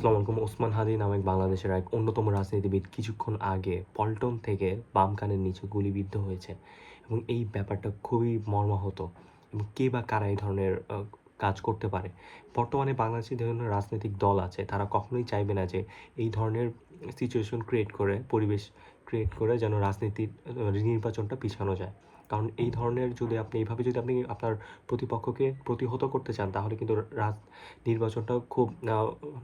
আসসালামু আলাইকুম। ওসমান হাদি নামে বাংলাদেশের এক অন্যতম রাজনীতিবিদ কিছুক্ষণ আগে পল্টন থেকে বাম কানের নিচে গুলিবিদ্ধ হয়েছে এবং এই ব্যাপারটা খুবই মর্মাহত এবং কে বা কারা এই ধরনের কাজ করতে পারে। বর্তমানে বাংলাদেশে যে ধরনের রাজনৈতিক দল আছে তারা কখনোই চাইবে না যে এই ধরনের সিচুয়েশন ক্রিয়েট করে, পরিবেশ ক্রিয়েট করে যেন রাজনীতির নির্বাচনটা পিছানো যায়। কারণ এই ধরনের যদি আপনি এইভাবে যদি আপনি আপনার প্রতিপক্ষকে প্রতিহত করতে চান তাহলে কিন্তু নির্বাচনটা খুব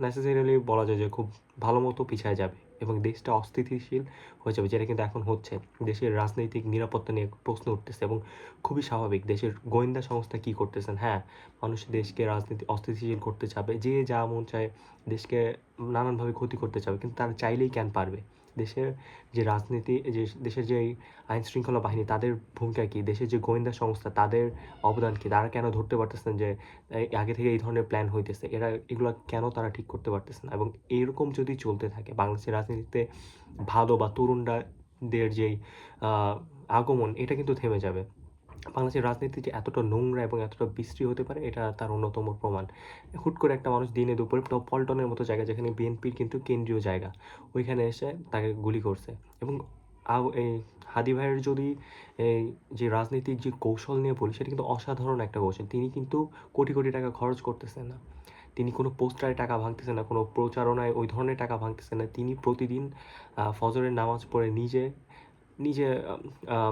নেসেসারিলি বলা যায় যে খুব ভালো মতো পিছায় যাবে এবং দেশটা অস্থিতিশীল হয়ে যাবে, যেটা কিন্তু এখন হচ্ছে। দেশের রাজনৈতিক নিরাপত্তা নিয়ে প্রশ্ন উঠতেছে এবং খুবই স্বাভাবিক। দেশের গোয়েন্দা সংস্থা কি করতেছেন? হ্যাঁ, মানুষ দেশকে রাজনীতি অস্থিতিশীল করতে চাবে, যে যা মন চায় দেশকে নানানভাবে ক্ষতি করতে চাবে, কিন্তু তারা চাইলেই কেন পারবে? দেশের যে রাজনীতি, যে দেশের যে আইন শৃঙ্খলা বাহিনী, তাদের ভূমিকা কী? দেশের যে গোয়েন্দা সংস্থা, তাদের অবদান কী? তারা কেন ধরতে পারতেছেন যে আগে থেকে এই ধরনের প্ল্যান হইতেছে? এগুলা কেন তারা ঠিক করতে পারতেছে না? এবং এরকম যদি চলতে থাকে বাংলাদেশের রাজনীতিতে ভালো বা তরুণদের যেই আগমন, এটা কিন্তু থেমে যাবে। বাংলাদেশের রাজনীতি যে এতটা নোংরা এবং এতটা বিশ্রী হতে পারে এটা তার অন্যতম প্রমাণ। হুট করে একটা মানুষ দিনে দুপুরে পল্টনের মতো জায়গা, যেখানে বিএনপির কিন্তু কেন্দ্রীয় জায়গা, ওইখানে এসে তাকে গুলি করছে। এবং এই হাদি ভাইয়ের যদি এই যে রাজনীতিক যে কৌশল নিয়ে বলি, সেটা কিন্তু অসাধারণ একটা কৌশল। তিনি কিন্তু কোটি কোটি টাকা খরচ করতেছেন না, তিনি কোনো পোস্টারে টাকা ভাঙতেছেন না, কোনো প্রচারণায় ওই ধরনের টাকা ভাঙতেছেন না। তিনি প্রতিদিন ফজরের নামাজ পড়ে নিজে নিজে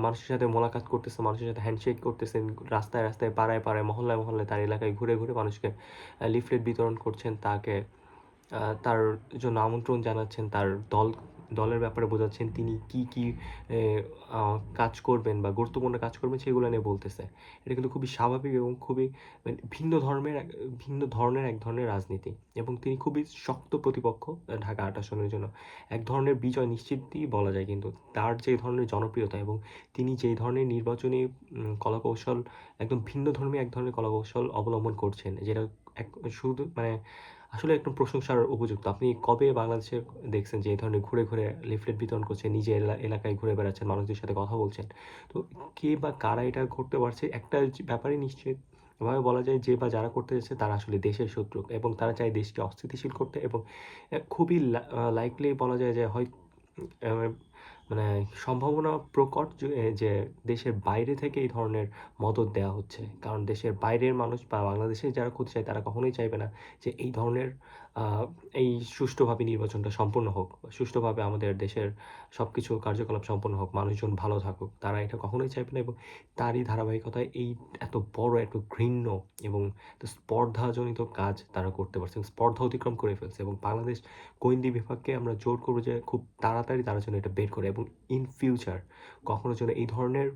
মানুষের সাথে মোলাকাত করতেছেন, মানুষের সাথে হ্যান্ডশেক করতেছেন, রাস্তায় রাস্তায়, পাড়ায় পাড়ায়, মহল্লায় মহল্লায় তার এলাকায় ঘুরে ঘুরে মানুষকে লিফলেট বিতরণ করছেন, তাকে তার জন্য আমন্ত্রণ জানাচ্ছেন, তার দলের ব্যাপারে বোঝাচ্ছেন, তিনি কি কি এ কাজ করবেন বা গুরুত্বপূর্ণ কাজ করবেন সেগুলো নিয়ে বলতেছে। এটা কিন্তু খুবই স্বাভাবিক এবং খুবই মানে ভিন্ন ধরনের এক ধরনের রাজনীতি, এবং তিনি খুবই শক্ত প্রতিপক্ষ ঢাকা ৮ আসনের জন্য। এক ধরনের বিজয় নিশ্চিতই বলা যায়, কিন্তু তার যে ধরনের জনপ্রিয়তা এবং তিনি যেই ধরনের নির্বাচনী কলাকৌশল, একদম ভিন্নধর্মী এক ধরনের কলাকৌশল অবলম্বন করছেন, যেটা এক শুধু মানে আসলে একদম প্রশংসার উপযুক্ত। আপনি কবে বাংলাদেশে দেখছেন যে এই ধরনের ঘুরে ঘুরে লিফলেট বিতরণ করছেন, নিজের এলাকায় ঘুরে বেড়াচ্ছেন, মানুষদের সাথে কথা বলছেন? তো কে বা কারা এটা করতে পারছে, একটা ব্যাপারই নিশ্চিতভাবে বলা যায়, যে বা যারা করতে যাচ্ছে তারা আসলে দেশের শত্রু এবং তারা চায় দেশকে অস্থিতিশীল করতে। এবং খুবই লাইকলি বলা যায় যে হয় আহ, মানে সম্ভাবনা প্রকট যে দেশের বাইরে থেকে এই ধরনের মদদ দেওয়া হচ্ছে। কারণ দেশের বাইরের মানুষ বা বাংলাদেশে যারা করতে চায় তারা কখনোই চাইবে না যে এই ধরনের আহ, এই সুষ্ঠুভাবে নির্বাচনটা সম্পন্ন হোক, সুষ্ঠুভাবে আমাদের দেশের সব কিছু কার্যকলাপ সম্পন্ন হোক, মানুষজন ভালো থাকুক। তারা এটা কখনোই চাইবে না এবং তারই ধারাবাহিকতায় এই এত বড় এত ঘৃণ্য এবং স্পর্ধাজনিত কাজ তারা করতে পারছে, স্পর্ধা অতিক্রম করে ফেলছে। এবং বাংলাদেশ গোয়েন্দা বিভাগকে আমরা জোর করবো যে খুব তাড়াতাড়ি তারা যেন এটা বের করে এবং ইন ফিউচার কখনো যেন এই ধরনের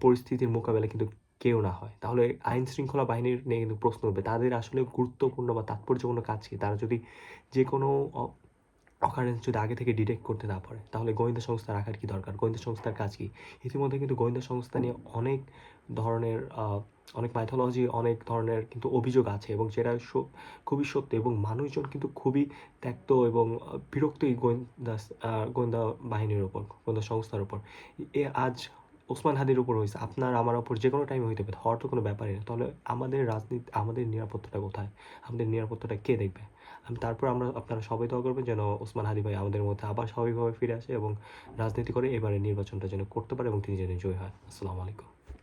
পরিস্থিতির মোকাবেলা কিন্তু কেউ না হয়। তাহলে আইন শৃঙ্খলা বাহিনীর নিয়ে কিন্তু প্রশ্ন উঠবে, তাদের আসলে গুরুত্বপূর্ণ বা তাৎপর্যপূর্ণ কাজ কি? তারা যদি যে কোনো অকারেন্স যদি আগে থেকে ডিটেক্ট করতে না পারে, তাহলে গোয়েন্দা সংস্থা রাখার কি দরকার? গোয়েন্দা সংস্থার কাজ কি? ইতিমধ্যে কিন্তু গোয়েন্দা সংস্থা নিয়ে অনেক ধরনের অনেক মাইথোলজি, অনেক ধরনের কিন্তু অভিযোগ আছে এবং যেটা খুবই সত্য, এবং মানুষজন কিন্তু খুবই ত্যক্ত এবং বিরক্ত এই গোয়েন্দা বাহিনীর ওপর, গোয়েন্দা সংস্থার উপর। আজ ওসমান হাদির উপর হয়েছে, আপনার আমার উপর যে কোনো টাইমে হইতে পারে, হওয়ার তো কোনো ব্যাপারই না। তাহলে আমাদের রাজনীতি, আমাদের নিরাপত্তাটা কোথায়? আমাদের নিরাপত্তাটা কে দেখবে? তারপর আপনারা সবাই দোয়া করবেন যেন ওসমান হাদি ভাই আমাদের মধ্যে আবার স্বাভাবিকভাবে ফিরে আসে এবং রাজনীতি করে এবারে নির্বাচনটা যেন করতে পারে এবং তিনি যেন জয়ী হয়। আসসালামু আলাইকুম।